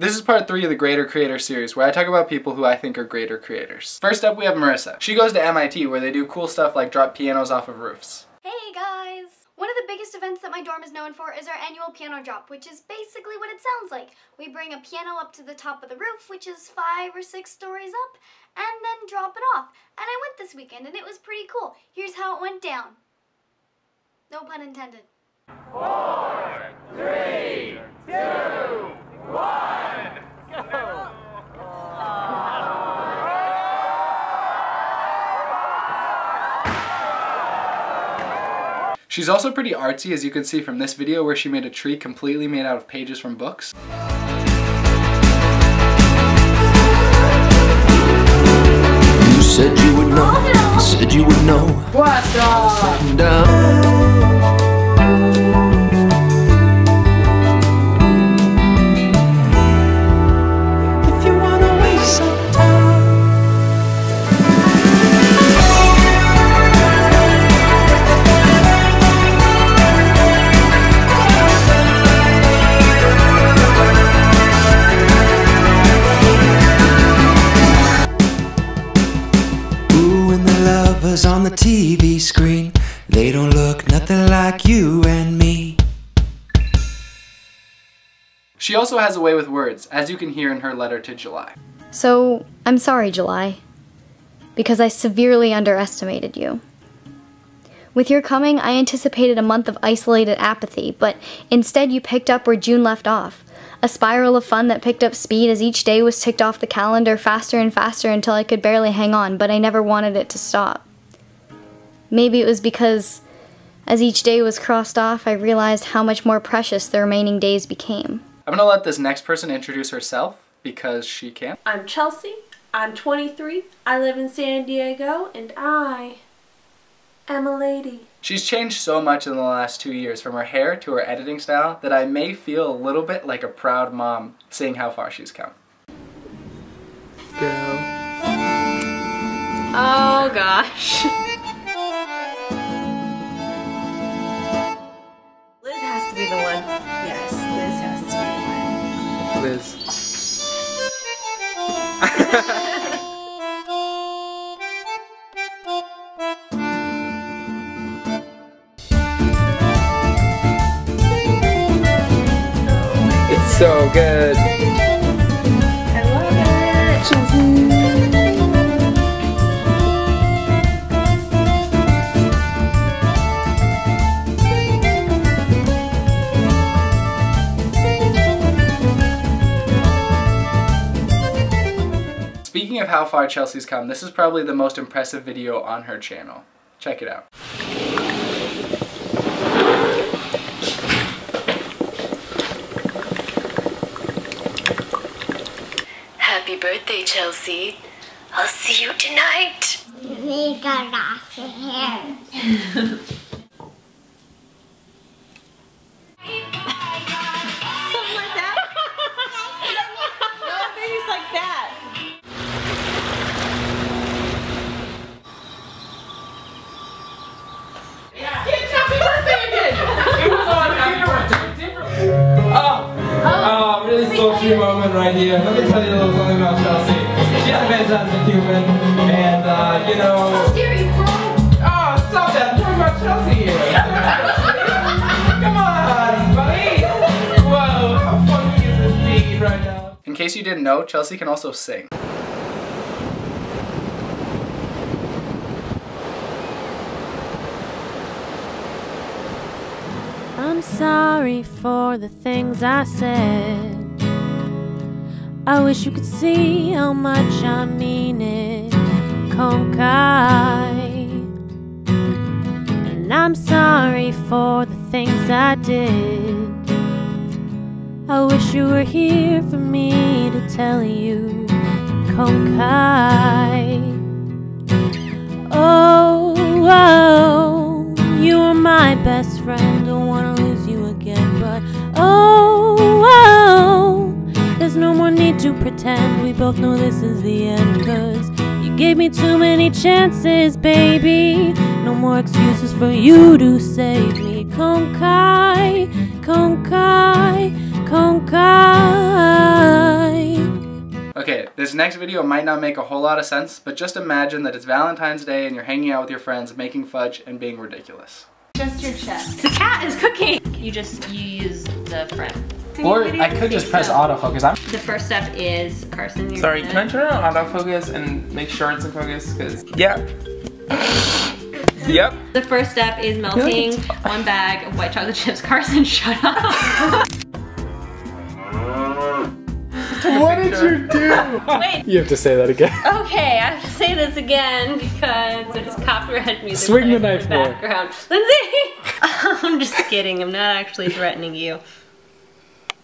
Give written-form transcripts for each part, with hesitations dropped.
This is part 3 of the Greator Creator series, where I talk about people who I think are greater creators. First up, we have Marisa. She goes to MIT, where they do cool stuff like drop pianos off of roofs. Hey guys! One of the biggest events that my dorm is known for is our annual piano drop, which is basically what it sounds like. We bring a piano up to the top of the roof, which is 5 or 6 stories up, and then drop it off. And I went this weekend, and it was pretty cool. Here's how it went down. No pun intended. 4, 3, 2, 1, go! She's also pretty artsy, as you can see from this video where she made a tree completely made out of pages from books. You said you would know, you said you would know. What's up? Down. On the TV screen, they don't look nothing like you and me. She also has a way with words, as you can hear in her letter to July. So, I'm sorry, July, because I severely underestimated you. With your coming, I anticipated a month of isolated apathy, but instead you picked up where June left off. A spiral of fun that picked up speed as each day was ticked off the calendar faster and faster until I could barely hang on, but I never wanted it to stop. Maybe it was because, as each day was crossed off, I realized how much more precious the remaining days became. I'm gonna let this next person introduce herself, because she can. I'm Chelsea, I'm 23, I live in San Diego, and I am a lady. She's changed so much in the last 2 years, from her hair to her editing style, that I may feel a little bit like a proud mom seeing how far she's come. Girl. Oh gosh. Liz has to be the one. Yes, Liz has to be the one. Liz. It's so good. I love it. Speaking of how far Chelsea's come, this is probably the most impressive video on her channel. Check it out. Happy birthday, Chelsea. I'll see you tonight. We got off your hair. Something like that? No, baby's like that. It's happy birthday again! It was on happy birthday. Oh, really sultry moment right here. Let me tell you a little something about Chelsea. She's a fantastic human, and you know. How dare you, bro? Oh, stop that! I'm talking about Chelsea here. Come on, buddy. Whoa, how funny is this beat right now? In case you didn't know, Chelsea can also sing. I'm sorry for the things I said. I wish you could see how much I mean it. Konkai. And I'm sorry for the things I did. I wish you were here for me to tell you. Konkai. Oh, oh, you are my best friend. Don't wanna lose you again, but oh, oh, there's no more need to pretend. We both know this is the end, 'cause you gave me too many chances, baby. No more excuses for you to save me. Konkai, Konkai, Konkai. This next video might not make a whole lot of sense, but just imagine that it's Valentine's Day and you're hanging out with your friends, making fudge and being ridiculous. Just your chest. The cat is cooking. You use the front. Or I could just press autofocus. The first step is Carson. Sorry, can I turn on autofocus and make sure it's in focus? Because, yeah. Yep. The first step is melting 1 bag of white chocolate chips. Carson, shut up. What did you do? Wait. You have to say that again. Okay, I have to say this again because there's copyright music. Swing the knife in the background. Lindsay! I'm just kidding. I'm not actually threatening you.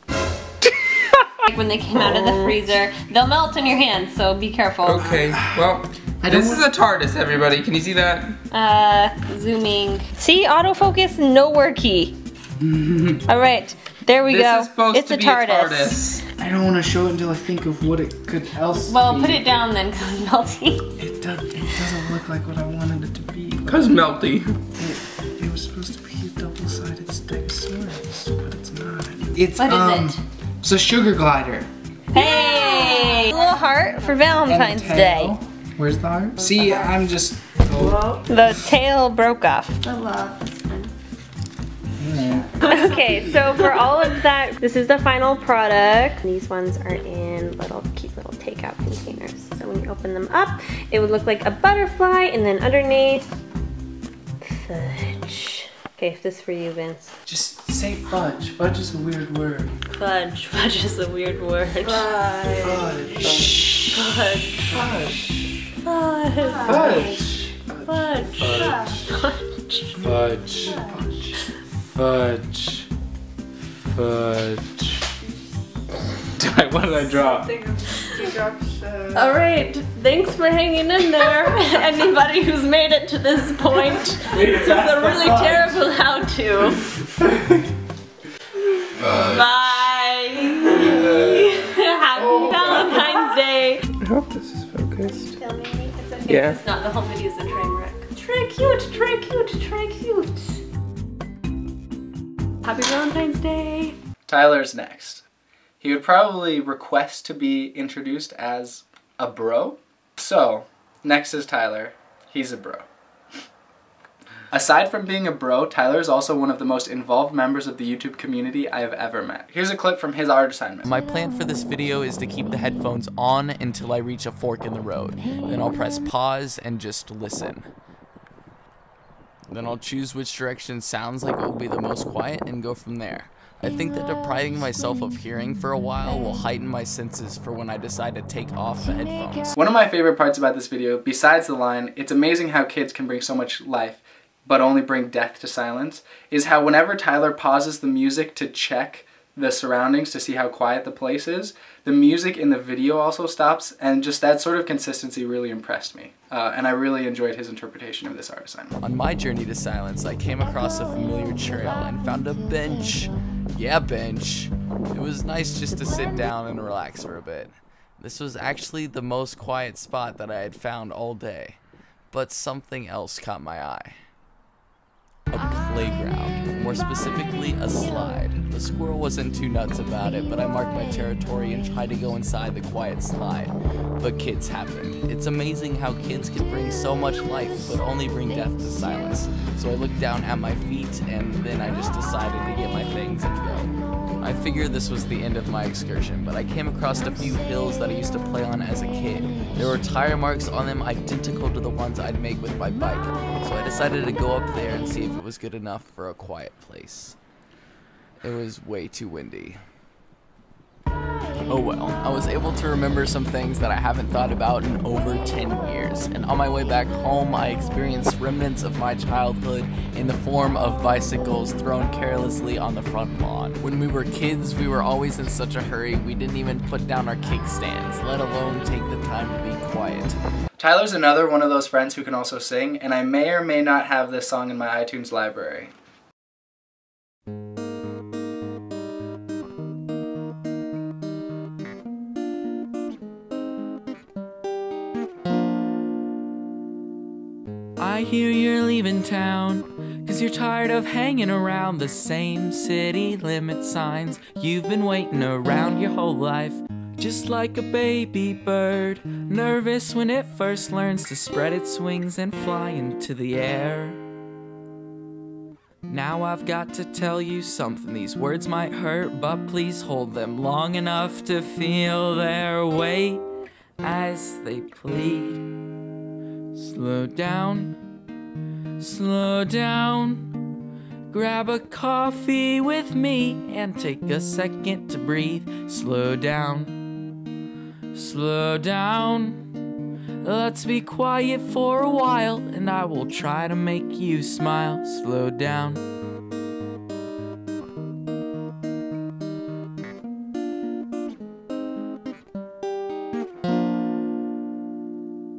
Like when they came out of the freezer, they'll melt in your hands, so be careful. Okay, well, this is a TARDIS, everybody. Can you see that? Zooming. See, autofocus, nowhere key. All right, there we go. This is supposed it's to a be TARDIS. a TARDIS. I don't want to show it until I think of what it could else Well, be. put it down then, because it's melting. It doesn't look like what I wanted it to be. Because melty. It was supposed to be a double-sided Stegosaurus, but it's not. What is it? It's a sugar glider. Hey! A little heart for Valentine's Day. Where's the heart? See, I'm just... The tail broke off. I love this one. Okay, so for all of that, this is the final product. These ones are in cute little takeout containers. So when you open them up, it would look like a butterfly, and then underneath, fudge. Okay, this is for you, Vince. Just say fudge. Fudge is a weird word. Fudge. Fudge is a weird word. Fudge. Fudge. Fudge. Fudge. Fudge. Fudge. Fudge. What did I drop? All right, thanks for hanging in there. Anybody who's made it to this point, this is a really terrible how-to. Bye. Happy Valentine's Day. I hope this is focused. Tell me it's okay. Yeah. It's not, the whole video's a train wreck. Try cute, try cute, try cute. Happy Valentine's Day. Tyler's next. He would probably request to be introduced as a bro. So, next is Tyler. He's a bro. Aside from being a bro, Tyler is also one of the most involved members of the YouTube community I have ever met. Here's a clip from his art assignment. My plan for this video is to keep the headphones on until I reach a fork in the road. Then I'll press pause and just listen. Then I'll choose which direction sounds like it will be the most quiet and go from there. I think that depriving myself of hearing for a while will heighten my senses for when I decide to take off the headphones. One of my favorite parts about this video, besides the line, "It's amazing how kids can bring so much life, but only bring death to silence," is how whenever Tyler pauses the music to check the surroundings to see how quiet the place is, the music in the video also stops, and just that sort of consistency really impressed me. And I really enjoyed his interpretation of this art assignment. On my journey to silence, I came across a familiar trail and found a bench. Yeah, bench. It was nice just to sit down and relax for a bit. This was actually the most quiet spot that I had found all day. But something else caught my eye. A playground, more specifically a slide. The squirrel wasn't too nuts about it, but I marked my territory and tried to go inside the quiet slide. But kids happened. It's amazing how kids can bring so much life, but only bring death to silence. So I looked down at my feet, and then I just decided to get my things and go. I figured this was the end of my excursion, but I came across a few hills that I used to play on as a kid. There were tire marks on them identical to the ones I'd make with my bike, so I decided to go up there and see if it was good enough for a quiet place. It was way too windy. Oh well, I was able to remember some things that I haven't thought about in over 10 years, and on my way back home I experienced remnants of my childhood in the form of bicycles thrown carelessly on the front lawn. When we were kids, we were always in such a hurry we didn't even put down our kickstands, let alone take the time to be quiet. Tyler's another one of those friends who can also sing, and I may or may not have this song in my iTunes library. I hear you're leaving town, 'cause you're tired of hanging around the same city limit signs you've been waiting around your whole life. just like a baby bird, nervous when it first learns to spread its wings and fly into the air. Now I've got to tell you something, these words might hurt, but please hold them long enough to feel their weight as they plead. Slow down, grab a coffee with me and take a second to breathe. Slow down, let's be quiet for a while and I will try to make you smile. Slow down.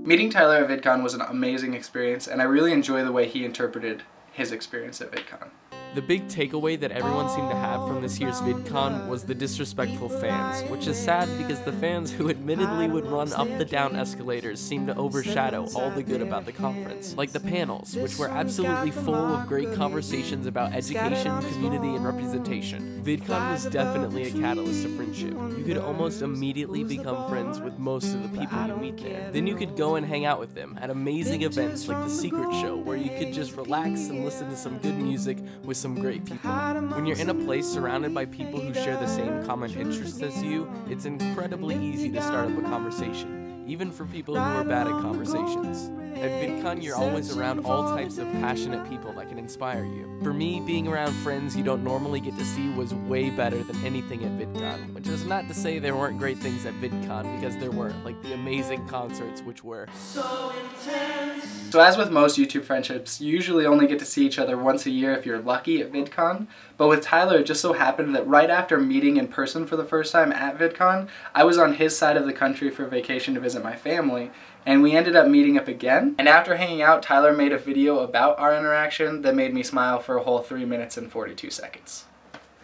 Meeting Tyler at VidCon was an amazing experience, and I really enjoy the way he interpreted his experience at VidCon. The big takeaway that everyone seemed to have from this year's VidCon was the disrespectful fans, which is sad because the fans who admittedly would run up the down escalators seemed to overshadow all the good about the conference. Like the panels, which were absolutely full of great conversations about education, community, and representation. VidCon was definitely a catalyst to friendship. You could almost immediately become friends with most of the people you meet there. Then you could go and hang out with them at amazing events like the Secret Show, where you could just relax and listen to some good music with some great people. When you're in a place surrounded by people who share the same common interests as you, it's incredibly easy to start up a conversation, even for people who are bad at conversations. At VidCon, you're always around all types of passionate people that can inspire you. For me, being around friends you don't normally get to see was way better than anything at VidCon, which is not to say there weren't great things at VidCon, because there were, like the amazing concerts, which were so intense. So as with most YouTube friendships, you usually only get to see each other once a year if you're lucky at VidCon, but with Tyler it just so happened that right after meeting in person for the first time at VidCon, I was on his side of the country for vacation to visit my family, and we ended up meeting up again. And after hanging out, Tyler made a video about our interaction that made me smile for a whole 3 minutes and 42 seconds.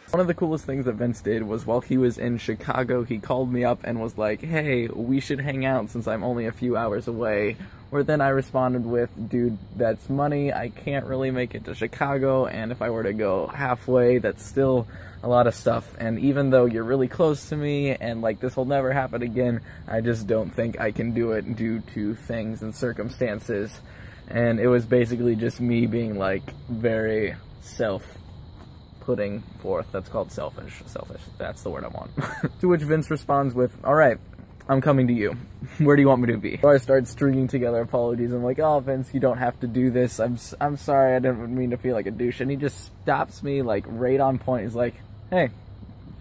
One of the coolest things that Vince did was while he was in Chicago, he called me up and was like, hey, we should hang out since I'm only a few hours away. Where then I responded with, dude, that's money, I can't really make it to Chicago, and if I were to go halfway, that's still a lot of stuff, and even though you're really close to me, and like this will never happen again, I just don't think I can do it due to things and circumstances. And it was basically just me being like very putting forth. That's called selfish, that's the word I want. To which Vince responds with, alright, I'm coming to you. Where do you want me to be? So I start stringing together apologies. I'm like, oh, Vince, you don't have to do this. I'm sorry, I didn't mean to feel like a douche. And he just stops me like right on point. He's like, hey,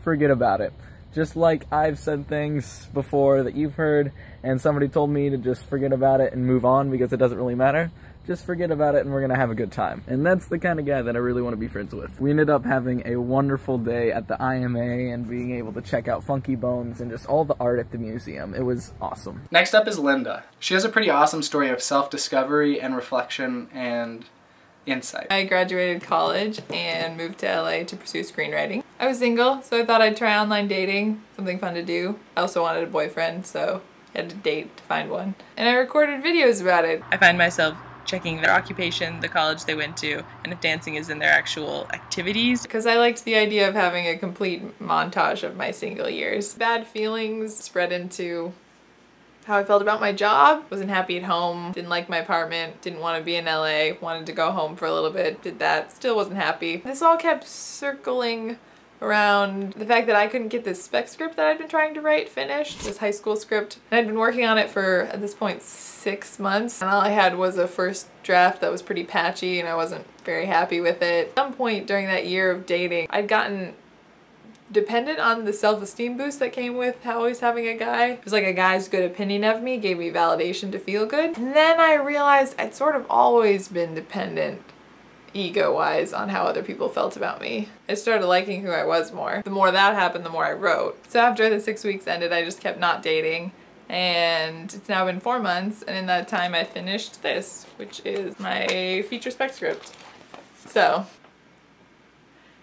forget about it. Just like I've said things before that you've heard and somebody told me to just forget about it and move on because it doesn't really matter. Just forget about it and we're gonna have a good time. And that's the kind of guy that I really want to be friends with. We ended up having a wonderful day at the IMA and being able to check out Funky Bones and just all the art at the museum. It was awesome. Next up is Linda. She has a pretty awesome story of self-discovery and reflection and insight. I graduated college and moved to LA to pursue screenwriting. I was single, so I thought I'd try online dating, something fun to do. I also wanted a boyfriend, so I had to date to find one. And I recorded videos about it. I find myself checking their occupation, the college they went to, and if dancing is in their actual activities. Because I liked the idea of having a complete montage of my single years. Bad feelings spread into how I felt about my job. Wasn't happy at home, didn't like my apartment, didn't want to be in LA, wanted to go home for a little bit, did that, still wasn't happy. This all kept circling around the fact that I couldn't get this spec script that I'd been trying to write finished, this high school script. And I'd been working on it for, at this point, 6 months. And all I had was a first draft that was pretty patchy and I wasn't very happy with it. At some point during that year of dating, I'd gotten dependent on the self-esteem boost that came with always having a guy. It was like a guy's good opinion of me gave me validation to feel good. And then I realized I'd sort of always been dependent ego-wise on how other people felt about me. I started liking who I was more. The more that happened, the more I wrote. So after the 6 weeks ended, I just kept not dating. And it's now been 4 months, and in that time I finished this, which is my feature spec script. So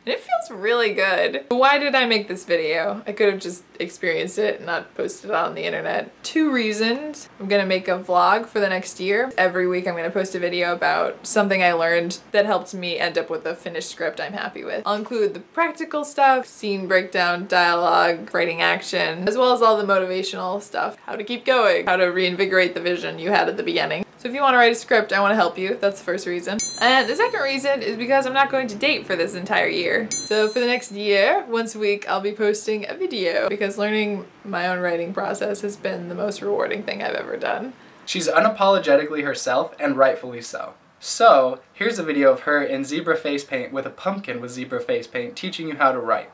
and it feels really good. Why did I make this video? I could have just experienced it and not posted it on the internet. 2 reasons. I'm gonna make a vlog for the next year. Every week I'm gonna post a video about something I learned that helped me end up with a finished script I'm happy with. I'll include the practical stuff, scene breakdown, dialogue, writing action, as well as all the motivational stuff. How to keep going, how to reinvigorate the vision you had at the beginning. So if you want to write a script, I want to help you. That's the first reason. And the second reason is because I'm not going to date for this entire year. So for the next year, once a week, I'll be posting a video because learning my own writing process has been the most rewarding thing I've ever done. She's unapologetically herself, and rightfully so. So, here's a video of her in zebra face paint with a pumpkin with zebra face paint teaching you how to write.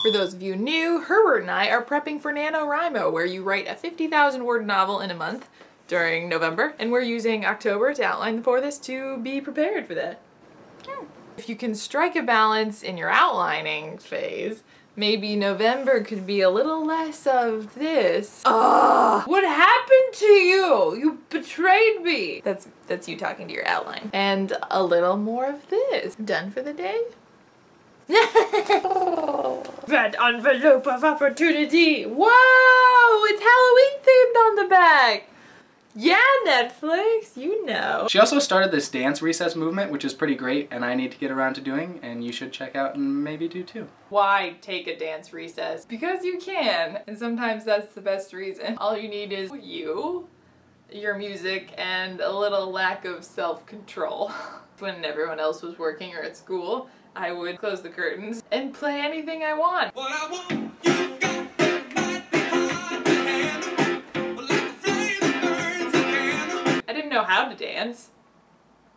For those of you new, Herbert and I are prepping for NaNoWriMo, where you write a 50,000 word novel in a month during November, and we're using October to outline for this to be prepared for that. If you can strike a balance in your outlining phase, maybe November could be a little less of this. What happened to you? You betrayed me. That's you talking to your outline. And a little more of this. Done for the day? That envelope of opportunity. Whoa! It's Halloween themed on the back. Yeah, Netflix, you know. She also started this dance recess movement, which is pretty great, and I need to get around to doing, and you should check out and maybe do too. Why take a dance recess? Because you can, and sometimes that's the best reason. All you need is you, your music, and a little lack of self-control. When everyone else was working or at school, I would close the curtains and play anything I want. What I want, you got. I didn't know how to dance,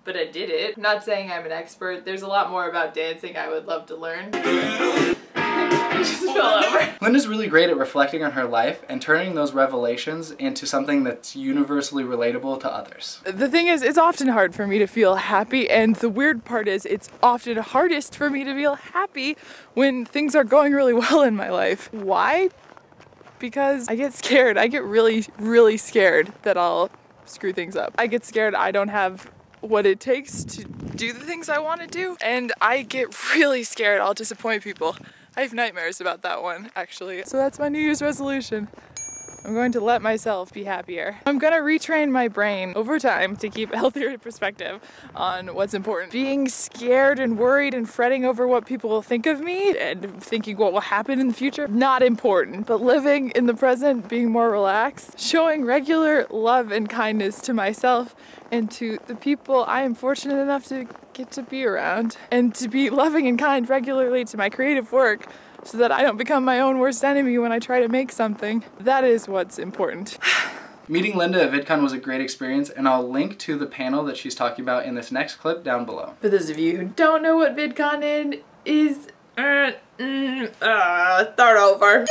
but I did it. I'm not saying I'm an expert. There's a lot more about dancing I would love to learn. Just fell over. Linda's really great at reflecting on her life and turning those revelations into something that's universally relatable to others. The thing is, it's often hard for me to feel happy, and the weird part is it's often hardest for me to feel happy when things are going really well in my life. Why? Because I get scared. I get really, really scared that I'll screw things up. I get scared I don't have what it takes to do the things I want to do, and I get really scared I'll disappoint people. I have nightmares about that one, actually. So that's my New Year's resolution. I'm going to let myself be happier. I'm gonna retrain my brain over time to keep a healthier perspective on what's important. Being scared and worried and fretting over what people will think of me and thinking what will happen in the future, not important. But living in the present, being more relaxed, showing regular love and kindness to myself and to the people I am fortunate enough to get to be around, and to be loving and kind regularly to my creative work, so that I don't become my own worst enemy when I try to make something. That is what's important. Meeting Linda at VidCon was a great experience, and I'll link to the panel that she's talking about in this next clip down below. For those of you who don't know what VidCon is, start over.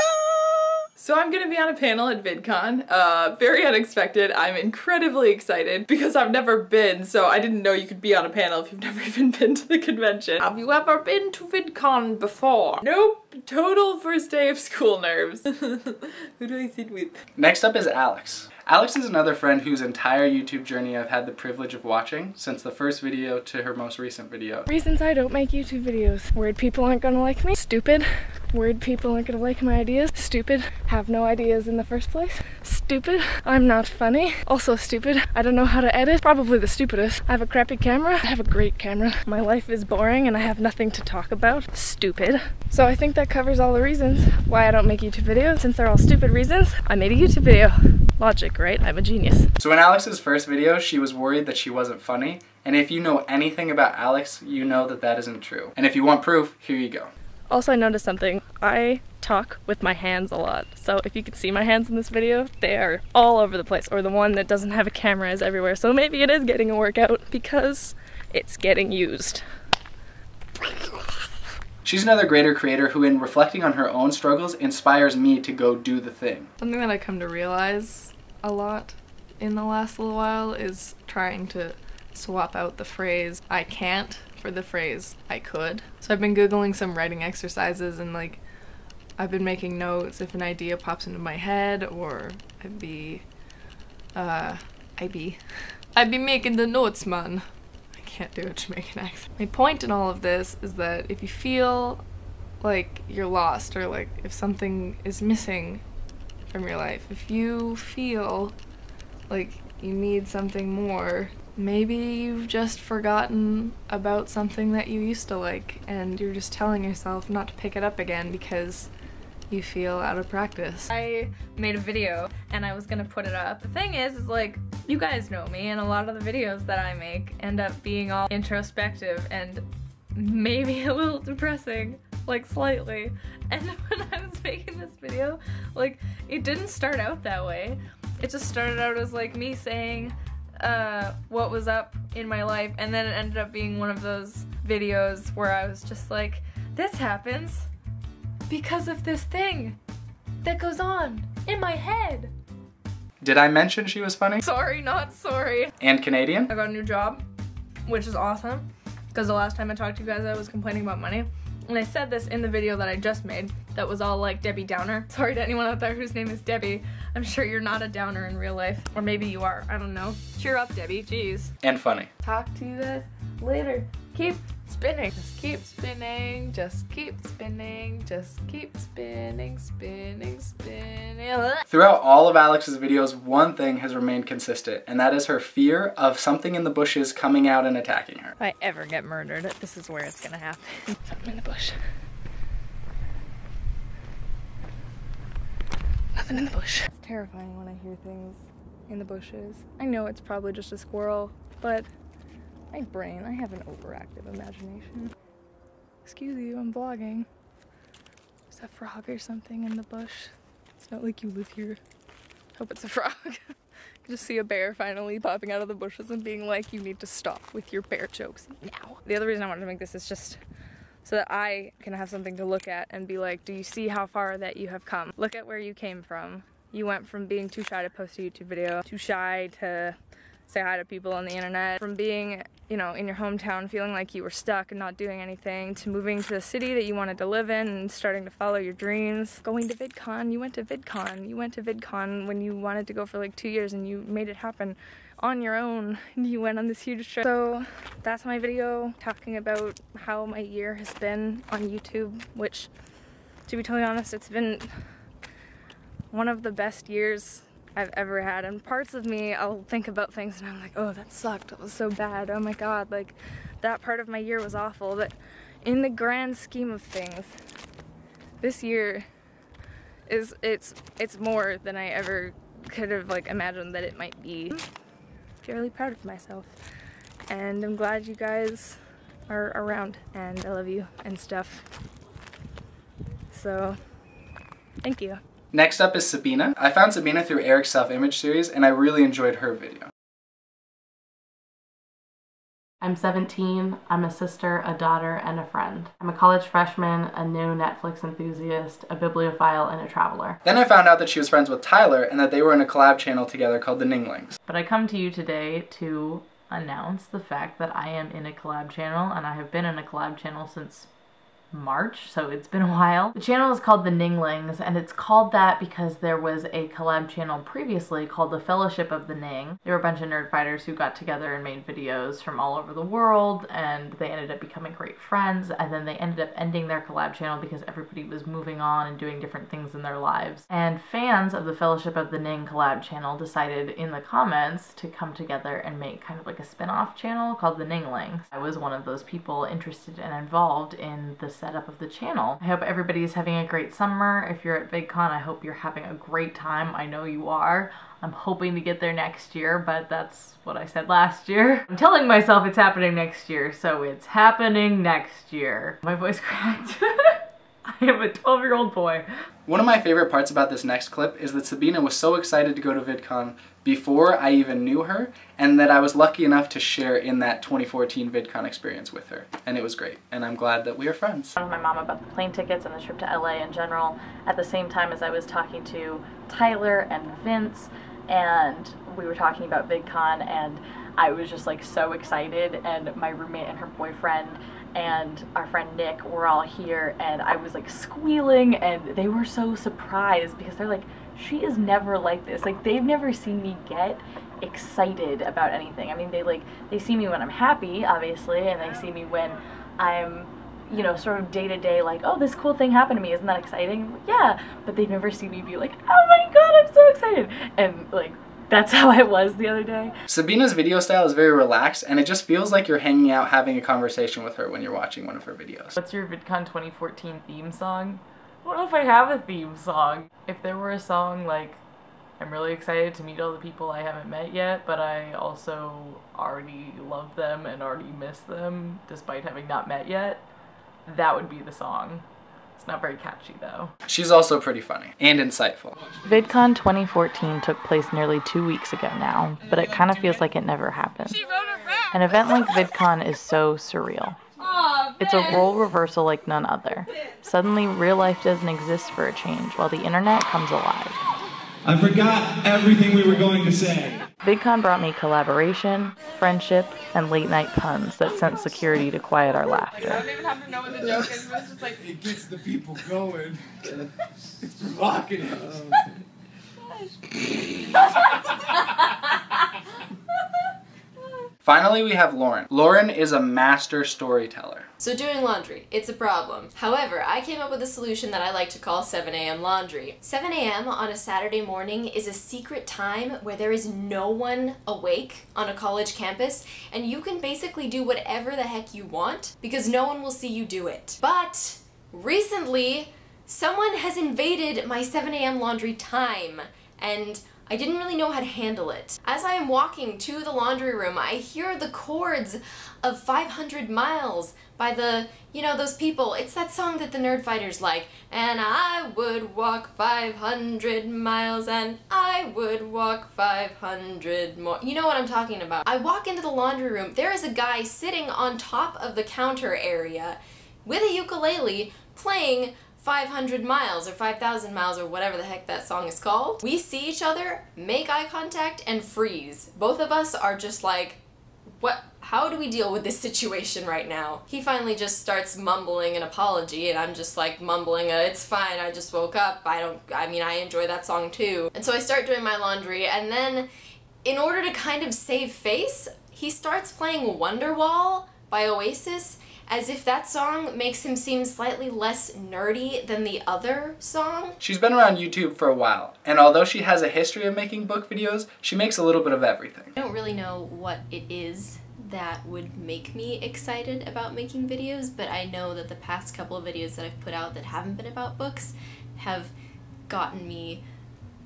So I'm gonna be on a panel at VidCon, very unexpected. I'm incredibly excited because I've never been, so I didn't know you could be on a panel if you've never even been to the convention. Have you ever been to VidCon before? Nope, total first day of school nerves. Who do I sit with? Next up is Alex. Alex is another friend whose entire YouTube journey I've had the privilege of watching, since the first video to her most recent video. Reasons I don't make YouTube videos. Worried people aren't gonna like me. Stupid. Worried people aren't gonna like my ideas. Stupid. Have no ideas in the first place. Stupid. I'm not funny. Also stupid. I don't know how to edit. Probably the stupidest. I have a crappy camera. I have a great camera. My life is boring and I have nothing to talk about. Stupid. So I think that covers all the reasons why I don't make YouTube videos. Since they're all stupid reasons, I made a YouTube video. Logic, right? I'm a genius. So in Alex's first video, she was worried that she wasn't funny, and if you know anything about Alex, you know that that isn't true. And if you want proof, here you go. Also, I noticed something. I talk with my hands a lot. So if you can see my hands in this video, they are all over the place. Or the one that doesn't have a camera is everywhere. So maybe it is getting a workout because it's getting used. She's another greater creator who, in reflecting on her own struggles, inspires me to go do the thing. Something that I come to realize a lot in the last little while is trying to swap out the phrase I can't for the phrase I could. So I've been Googling some writing exercises, and like I've been making notes if an idea pops into my head, or I'd be making the notes, man. can't do a Jamaican accent. My point in all of this is that if you feel like you're lost, or like if something is missing from your life, if you feel like you need something more, maybe you've just forgotten about something that you used to like, and you're just telling yourself not to pick it up again because you feel out of practice. I made a video and I was gonna put it up. The thing is like, you guys know me, and a lot of the videos that I make end up being all introspective and maybe a little depressing, like slightly. And when I was making this video, like, it didn't start out that way. It just started out as like me saying what was up in my life, and then it ended up being one of those videos where I was just like, this happens because of this thing that goes on in my head. Did I mention she was funny? Sorry, not sorry. And Canadian? I got a new job, which is awesome, because the last time I talked to you guys I was complaining about money. And I said this in the video that I just made that was all like Debbie Downer. Sorry to anyone out there whose name is Debbie. I'm sure you're not a downer in real life. Or maybe you are, I don't know. Cheer up, Debbie, jeez. And funny. Talk to you guys later. Keep spinning. Just keep spinning, just keep spinning, just keep spinning, spinning, spinning. Throughout all of Alex's videos, one thing has remained consistent, and that is her fear of something in the bushes coming out and attacking her. If I ever get murdered, this is where it's gonna happen. Something in the bush. Nothing in the bush. It's terrifying when I hear things in the bushes. I know it's probably just a squirrel, but my brain, I have an overactive imagination. Excuse you, I'm vlogging. Is that a frog or something in the bush? It's not like you live here. Hope it's a frog. Just see a bear finally popping out of the bushes and being like, you need to stop with your bear jokes now. The other reason I wanted to make this is just so that I can have something to look at and be like, do you see how far that you have come? Look at where you came from. You went from being too shy to post a YouTube video, too shy to say hi to people on the internet, from being, you know, in your hometown feeling like you were stuck and not doing anything, to moving to the city that you wanted to live in and starting to follow your dreams. Going to VidCon, you went to VidCon. You went to VidCon when you wanted to go for like 2 years and you made it happen on your own. You went on this huge trip. So that's my video talking about how my year has been on YouTube, which, to be totally honest, it's been one of the best years I've ever had. And parts of me, I'll think about things and I'm like, oh, that sucked, that was so bad, oh my god, like that part of my year was awful. But in the grand scheme of things, this year is it's more than I ever could have like imagined that it might be. I'm fairly proud of myself, and I'm glad you guys are around, and I love you and stuff. So thank you. Next up is Sabina. I found Sabina through Eric's self-image series, and I really enjoyed her video. I'm 17, I'm a sister, a daughter, and a friend. I'm a college freshman, a new Netflix enthusiast, a bibliophile, and a traveler. Then I found out that she was friends with Tyler and that they were in a collab channel together called The Ninglings. But I come to you today to announce the fact that I am in a collab channel, and I have been in a collab channel since March, so it's been a while. The channel is called The Ninglings, and it's called that because there was a collab channel previously called The Fellowship of the Ning. There were a bunch of nerd fighters who got together and made videos from all over the world, and they ended up becoming great friends, and then they ended up ending their collab channel because everybody was moving on and doing different things in their lives. And fans of The Fellowship of the Ning collab channel decided in the comments to come together and make kind of like a spin-off channel called The Ninglings. I was one of those people interested and involved in the setup of the channel. I hope everybody is having a great summer. If you're at VidCon, I hope you're having a great time. I know you are. I'm hoping to get there next year, but that's what I said last year. I'm telling myself it's happening next year, so it's happening next year. My voice cracked. I am a 12-year-old boy. One of my favorite parts about this next clip is that Sabina was so excited to go to VidCon before I even knew her, and that I was lucky enough to share in that 2014 VidCon experience with her. And it was great, and I'm glad that we are friends. I was talking to my mom about the plane tickets and the trip to LA in general at the same time as I was talking to Tyler and Vince, and we were talking about VidCon, and I was just like so excited, and my roommate and her boyfriend and our friend Nick were all here, and I was like squealing, and they were so surprised because they're like, she is never like this. Like, they've never seen me get excited about anything. I mean, they see me when I'm happy, obviously, and they see me when I'm, you know, sort of day to day, like, oh, this cool thing happened to me, isn't that exciting? Like, yeah, but they never see me be like, oh my god, I'm so excited. And like, that's how I was the other day. Sabina's video style is very relaxed, and it just feels like you're hanging out having a conversation with her when you're watching one of her videos. What's your VidCon 2014 theme song? I don't know if I have a theme song. If there were a song like, I'm really excited to meet all the people I haven't met yet, but I also already love them and already miss them despite having not met yet, that would be the song. It's not very catchy though. She's also pretty funny and insightful. VidCon 2014 took place nearly 2 weeks ago now, but it kind of feels like it never happened. An event like VidCon is so surreal. It's a role reversal like none other. Suddenly, real life doesn't exist for a change, while the internet comes alive. I forgot everything we were going to say. VidCon brought me collaboration, friendship, and late-night puns that sent security to quiet our laughter. I don't even have to know what the joke is, but it's just like... It gets the people going. It's provocative. Finally, we have Lauren. Lauren is a master storyteller. So doing laundry, it's a problem. However, I came up with a solution that I like to call 7 a.m. laundry. 7 a.m. on a Saturday morning is a secret time where there is no one awake on a college campus, and you can basically do whatever the heck you want because no one will see you do it. But recently, someone has invaded my 7 a.m. laundry time, and I didn't really know how to handle it. As I am walking to the laundry room, I hear the chords of 500 Miles by the, you know, those people. It's that song that the Nerdfighters like. And I would walk 500 miles and I would walk 500 more. You know what I'm talking about. I walk into the laundry room. There is a guy sitting on top of the counter area with a ukulele playing 500 miles or 5,000 miles or whatever the heck that song is called. We see each other, make eye contact, and freeze. Both of us are just like, what? How do we deal with this situation right now? He finally just starts mumbling an apology, and I'm just like mumbling it's fine, I just woke up, I mean, I enjoy that song too. And so I start doing my laundry, and then in order to kind of save face, he starts playing Wonderwall by Oasis, as if that song makes him seem slightly less nerdy than the other song. She's been around YouTube for a while, and although she has a history of making book videos, she makes a little bit of everything. I don't really know what it is that would make me excited about making videos, but I know that the past couple of videos that I've put out that haven't been about books have gotten me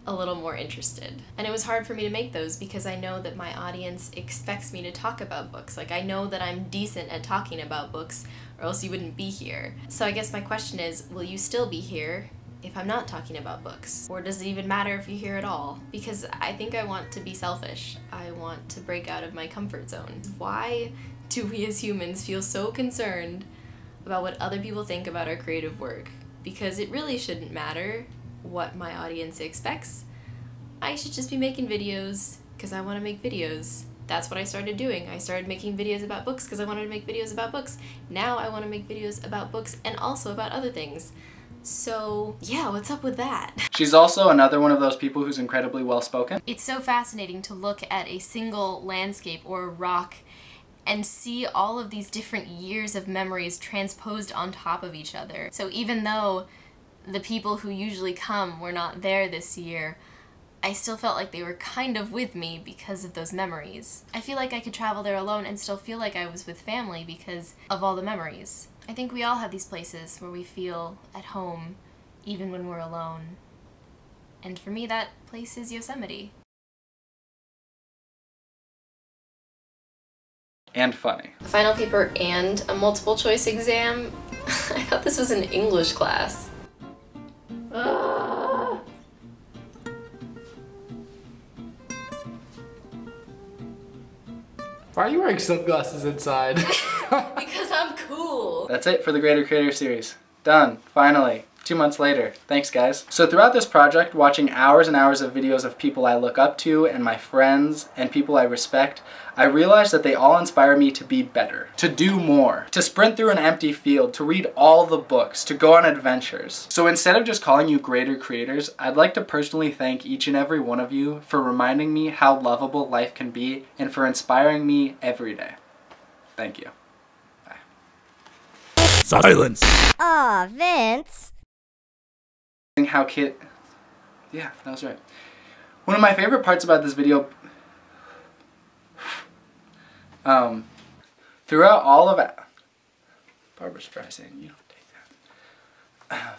a little more interested. And it was hard for me to make those because I know that my audience expects me to talk about books. Like, I know that I'm decent at talking about books or else you wouldn't be here. So I guess my question is, will you still be here if I'm not talking about books? Or does it even matter if you're here at all? Because I think I want to be selfish. I want to break out of my comfort zone. Why do we as humans feel so concerned about what other people think about our creative work? Because it really shouldn't matter what my audience expects. I should just be making videos because I want to make videos. That's what I started doing. I started making videos about books because I wanted to make videos about books. Now I want to make videos about books and also about other things. So yeah, what's up with that? She's also another one of those people who's incredibly well-spoken. It's so fascinating to look at a single landscape or a rock and see all of these different years of memories transposed on top of each other. So even though the people who usually come were not there this year, I still felt like they were kind of with me because of those memories. I feel like I could travel there alone and still feel like I was with family because of all the memories. I think we all have these places where we feel at home even when we're alone. And for me, that place is Yosemite. And funny. A final paper and a multiple choice exam? I thought this was an English class. Why are you wearing sunglasses inside? Because I'm cool. That's it for the Greator Creator series. Done. Finally. 2 months later. Thanks, guys. So throughout this project, watching hours and hours of videos of people I look up to and my friends and people I respect, I realized that they all inspire me to be better, to do more, to sprint through an empty field, to read all the books, to go on adventures. So instead of just calling you Greater Creators, I'd like to personally thank each and every one of you for reminding me how lovable life can be and for inspiring me every day. Thank you. Bye. Silence! Aw, Vince. How kid... Yeah, that was right. One of my favorite parts about this video... throughout all of it... Barbara Streisand, you don't take that.